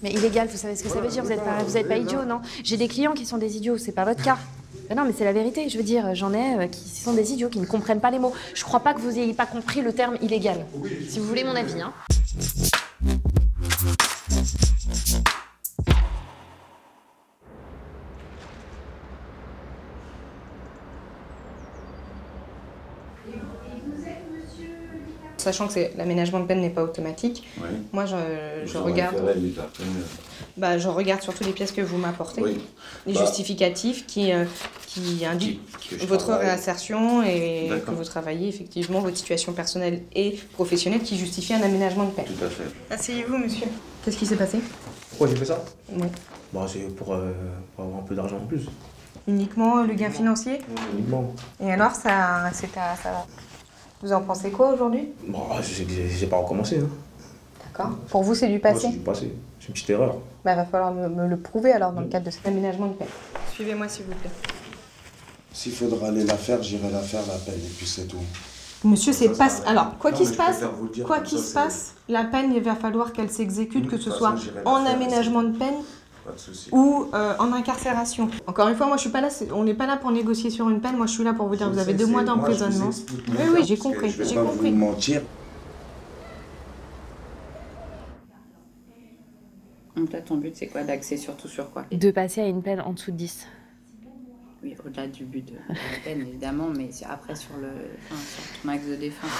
Mais illégal, vous savez ce que ça veut dire, vous êtes pas idiot, non? J'ai des clients qui sont des idiots, c'est pas votre cas. Ben non, mais c'est la vérité, je veux dire, j'en ai qui sont des idiots, qui ne comprennent pas les mots. Je crois pas que vous ayez pas compris le terme illégal, si vous voulez mon avis, hein. Sachant que l'aménagement de peine n'est pas automatique, oui. Moi je regarde. Je regarde surtout les pièces que vous m'apportez, oui. Les justificatifs qui indiquent votre réinsertion et que vous travaillez effectivement votre situation personnelle et professionnelle qui justifie un aménagement de peine. Tout à fait. Asseyez-vous, monsieur. Qu'est-ce qui s'est passé? Pourquoi j'ai fait ça? Oui. Bah, c'est pour avoir un peu d'argent en plus. Uniquement le gain financier? Uniquement. Et alors ça va. Vous en pensez quoi aujourd'hui? Bon, j'ai pas recommencé. Hein. D'accord. Pour vous, c'est du passé? Moi, c'est du passé. C'est une petite erreur. Bah, va falloir me le prouver alors dans le cadre de cet aménagement de peine. Suivez-moi s'il vous plaît. S'il faudra aller la faire, j'irai la faire la peine et puis c'est tout. Monsieur, c'est pas... Alors, quoi qu'il se passe, la peine, il va falloir qu'elle s'exécute, que ce soit en aménagement de peine ou en incarcération. Encore une fois, moi je suis pas là, on n'est pas là pour négocier sur une peine, moi je suis là pour vous dire que vous avez 2 mois d'emprisonnement. Oui, j'ai compris, j'ai compris. Vous mentir. Donc là, ton but c'est quoi? D'axer surtout sur quoi? De passer à une peine en dessous de 10. Oui, au-delà du but de la peine évidemment, mais après sur ton axe de défense.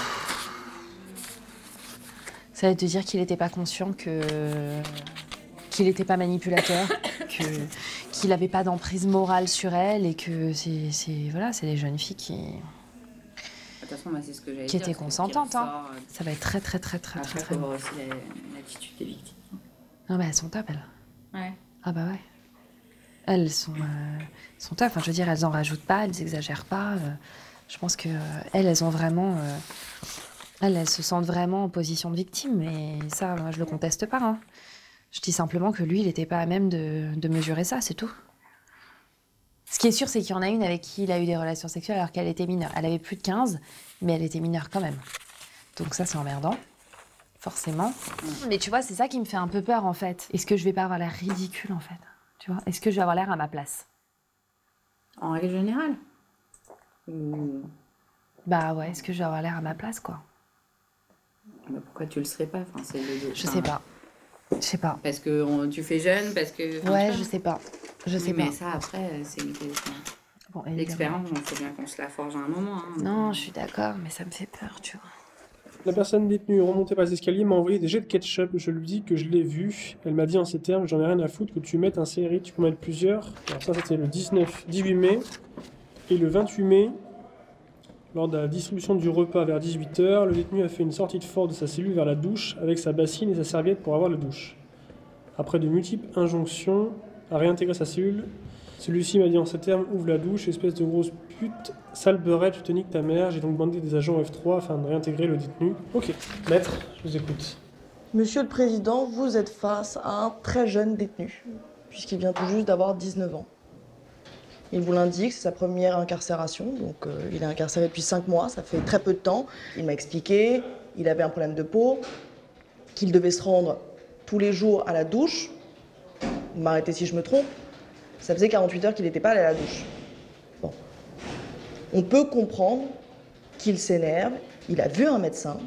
Ça veut te dire qu'il n'était pas conscient qu'il n'était pas manipulateur, qu'il n'avait pas d'emprise morale sur elle et que c'est des jeunes filles qui... De toute façon, moi, c'est ce que j'allais qui dire. étaient consentantes. Hein. Ça va être très voir aussi l'attitude des victimes. Non, mais elles sont top, elles. Ouais. Ah bah ouais. Elles sont top. Enfin, je veux dire, elles en rajoutent pas, elles exagèrent pas. Je pense que elles ont vraiment... elles se sentent vraiment en position de victime. Et ça, moi, je le conteste pas. Hein. Je dis simplement que lui, il n'était pas à même de mesurer ça, c'est tout. Ce qui est sûr, c'est qu'il y en a une avec qui il a eu des relations sexuelles alors qu'elle était mineure. Elle avait plus de 15, mais elle était mineure quand même. Donc ça, c'est emmerdant, forcément. Mais tu vois, c'est ça qui me fait un peu peur, en fait. Est-ce que je vais pas avoir l'air ridicule, en fait? Tu vois? Est-ce que je vais avoir l'air à ma place? En règle générale? Bah ouais, est-ce que je vais avoir l'air à ma place, quoi? Bah pourquoi tu le serais pas? Je sais pas. Je sais pas. Parce que tu fais jeune, parce que... Ouais, je sais pas. Je sais pas. Mais ça, après, c'est bon, l'expérience, il faut bien qu'on se la forge à un moment. Hein. Non, je suis d'accord, mais ça me fait peur, tu vois. La personne détenue remontée par les escaliers m'a envoyé des jets de ketchup. Je lui dis que je l'ai vu. Elle m'a dit en ces termes, j'en ai rien à foutre que tu mettes un série, tu peux mettre plusieurs. Alors ça, c'était le 18 mai. Et le 28 mai, lors de la distribution du repas vers 18h, le détenu a fait une sortie de force de sa cellule vers la douche avec sa bassine et sa serviette pour avoir la douche. Après de multiples injonctions à réintégrer sa cellule, celui-ci m'a dit en ces termes, ouvre la douche, espèce de grosse pute, sale beurette, je te nique ta mère. J'ai donc demandé des agents F3 afin de réintégrer le détenu. Ok, maître, je vous écoute. Monsieur le Président, vous êtes face à un très jeune détenu, puisqu'il vient tout juste d'avoir 19 ans. Il vous l'indique, c'est sa première incarcération, donc il est incarcéré depuis 5 mois, ça fait très peu de temps. Il m'a expliqué, il avait un problème de peau, qu'il devait se rendre tous les jours à la douche. Vous m'arrêtez si je me trompe, ça faisait 48 heures qu'il n'était pas allé à la douche. Bon. On peut comprendre qu'il s'énerve, il a vu un médecin,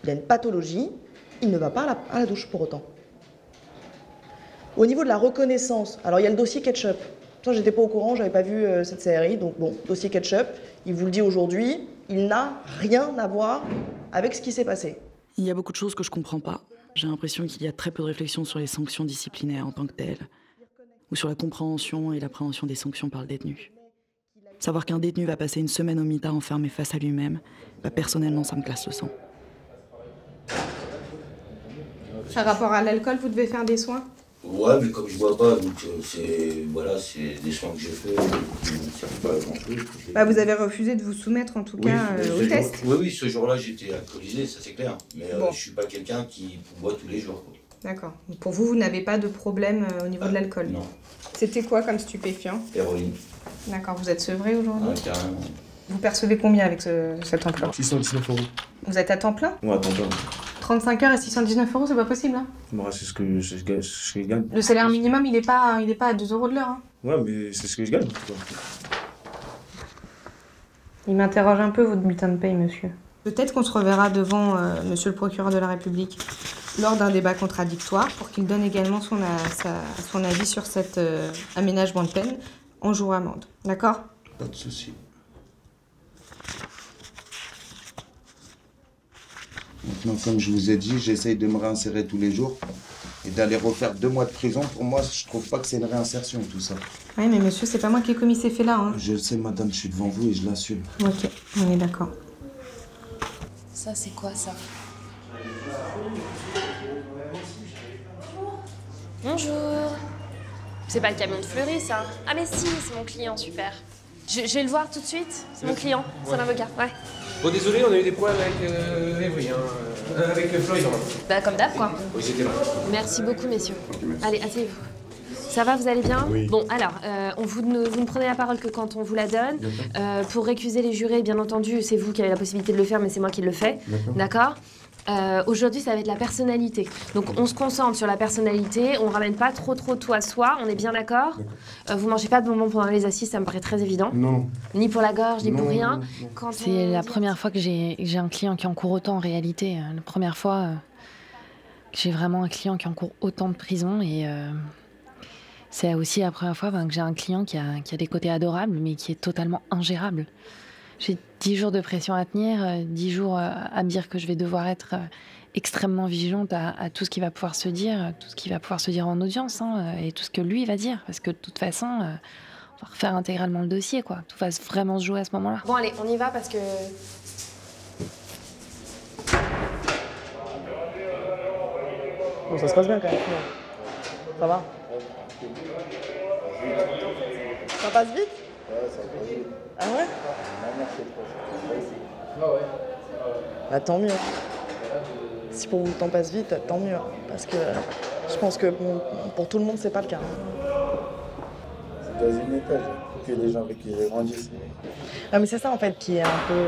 il a une pathologie, il ne va pas à la douche pour autant. Au niveau de la reconnaissance, alors il y a le dossier ketchup. Ça, j'étais pas au courant, j'avais pas vu cette série, donc bon, dossier ketchup, il vous le dit aujourd'hui, il n'a rien à voir avec ce qui s'est passé. Il y a beaucoup de choses que je comprends pas. J'ai l'impression qu'il y a très peu de réflexion sur les sanctions disciplinaires en tant que telles, ou sur la compréhension et l'appréhension des sanctions par le détenu. Savoir qu'un détenu va passer une semaine au mitard enfermé face à lui-même, bah personnellement, ça me glace le sang. Par rapport à l'alcool, vous devez faire des soins? Ouais, mais comme je bois pas, donc c'est des soins que j'ai faits qui ne servent pas à grand-chose. Bah, vous avez refusé de vous soumettre en tout cas au test. Oui, ce jour-là j'étais alcoolisé, ça c'est clair. Mais je suis pas quelqu'un qui boit tous les jours. D'accord. Pour vous, vous n'avez pas de problème au niveau de l'alcool? Non. C'était quoi comme stupéfiant? Héroïne. D'accord, vous êtes sevré aujourd'hui? Ah, carrément. Vous percevez combien avec cet emploi? 619 €. Vous êtes à temps plein? Ouais, à temps plein. 35 heures et 619 €, c'est pas possible. Hein. Moi, c'est ce que je gagne. Le salaire minimum, il est pas à 2 € de l'heure. Hein. Ouais, mais c'est ce que je gagne. Il m'interroge un peu votre bulletin de paye, monsieur. Peut-être qu'on se reverra devant monsieur le procureur de la République lors d'un débat contradictoire pour qu'il donne également son avis sur cet aménagement de peine en jour amende. D'accord ? Pas de souci. Maintenant, comme je vous ai dit, j'essaye de me réinsérer tous les jours et d'aller refaire 2 mois de prison. Pour moi, je trouve pas que c'est une réinsertion, tout ça. Oui, mais monsieur, c'est pas moi qui ai commis ces faits-là. Hein. Je le sais, madame, je suis devant vous et je l'assume. Ok, on est d'accord. Ça, c'est quoi, ça? Bonjour. C'est pas le camion de Fleury, ça? Ah mais si, c'est mon client, super. Je vais le voir tout de suite. C'est mon client, c'est un avocat, ouais. Bon, désolé, on a eu des problèmes avec Evry, avec Fleury, normalement. Bah comme d'hab, quoi. Oui, c'était vrai. Merci beaucoup, messieurs. Allez, asseyez-vous. Ça va, vous allez bien? Oui. Bon, alors, vous ne prenez la parole que quand on vous la donne. Pour récuser les jurés, bien entendu, c'est vous qui avez la possibilité de le faire, mais c'est moi qui le fais. D'accord? Aujourd'hui, ça va être la personnalité. Donc, on se concentre sur la personnalité, on ramène pas trop tout à soi, on est bien d'accord? Vous mangez pas de bonbons pendant les assises, ça me paraît très évident. Non. Ni pour la gorge, ni pour rien. C'est la première fois que j'ai un client qui encourt autant en réalité. La première fois que j'ai vraiment un client qui encourt autant de prison et c'est aussi la première fois que j'ai un client qui a des côtés adorables mais qui est totalement ingérable. J'ai 10 jours de pression à tenir, 10 jours à me dire que je vais devoir être extrêmement vigilante à tout ce qui va pouvoir se dire, tout ce qui va pouvoir se dire en audience et tout ce que lui va dire. Parce que de toute façon, on va refaire intégralement le dossier, quoi. Tout va vraiment se jouer à ce moment-là. Bon, allez, on y va parce que... Bon, ça se passe bien quand même. Ça va? Ça passe vite? Ouais, ça passe vite. Ah ouais? Bah, tant mieux. Si pour vous le temps passe vite, tant mieux. Parce que je pense que pour tout le monde, c'est pas le cas. C'est quasi une école. Il faut que les gens avec qui j'ai grandi. Ah, mais c'est ça en fait qui est un peu.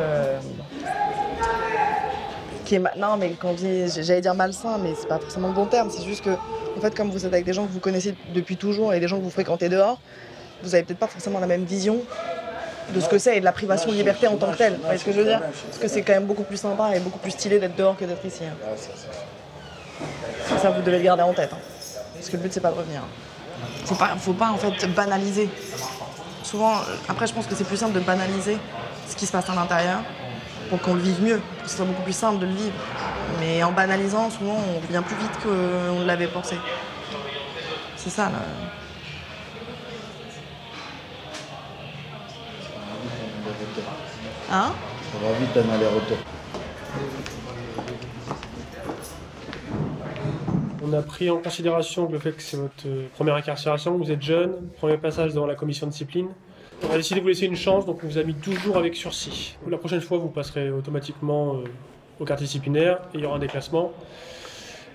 Non, mais quand j'allais dire malsain, mais c'est pas forcément le bon terme. C'est juste que, en fait, comme vous êtes avec des gens que vous connaissez depuis toujours et des gens que vous fréquentez dehors, vous avez peut-être pas forcément la même vision de ce que c'est et de la privation de liberté en tant que telle. Vous voyez ce que je veux dire? Parce que c'est quand même beaucoup plus sympa et beaucoup plus stylé d'être dehors que d'être ici. Hein. Et ça, vous devez le garder en tête. Hein. Parce que le but, c'est pas de revenir. Faut pas en fait banaliser. Souvent, après, je pense que c'est plus simple de banaliser ce qui se passe à l'intérieur pour qu'on le vive mieux. Pour que ce soit beaucoup plus simple de le vivre. Mais en banalisant, souvent, on revient plus vite qu'on l'avait pensé. C'est ça, là. Hein? Ça va vite un aller-retour. On a pris en considération le fait que c'est votre première incarcération, vous êtes jeune, premier passage devant la commission de discipline. On a décidé de vous laisser une chance, donc on vous a mis 12 jours avec sursis. La prochaine fois, vous passerez automatiquement au quartier disciplinaire et il y aura un déclassement.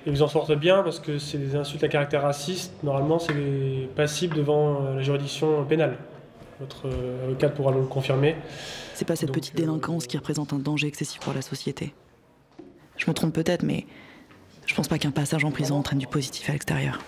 Et vous en sortez bien parce que c'est des insultes à caractère raciste. Normalement, c'est passible devant la juridiction pénale. Votre avocate pourra nous le confirmer. C'est pas cette petite délinquance qui représente un danger excessif pour la société. Je me trompe peut-être, mais je pense pas qu'un passage en prison entraîne du positif à l'extérieur.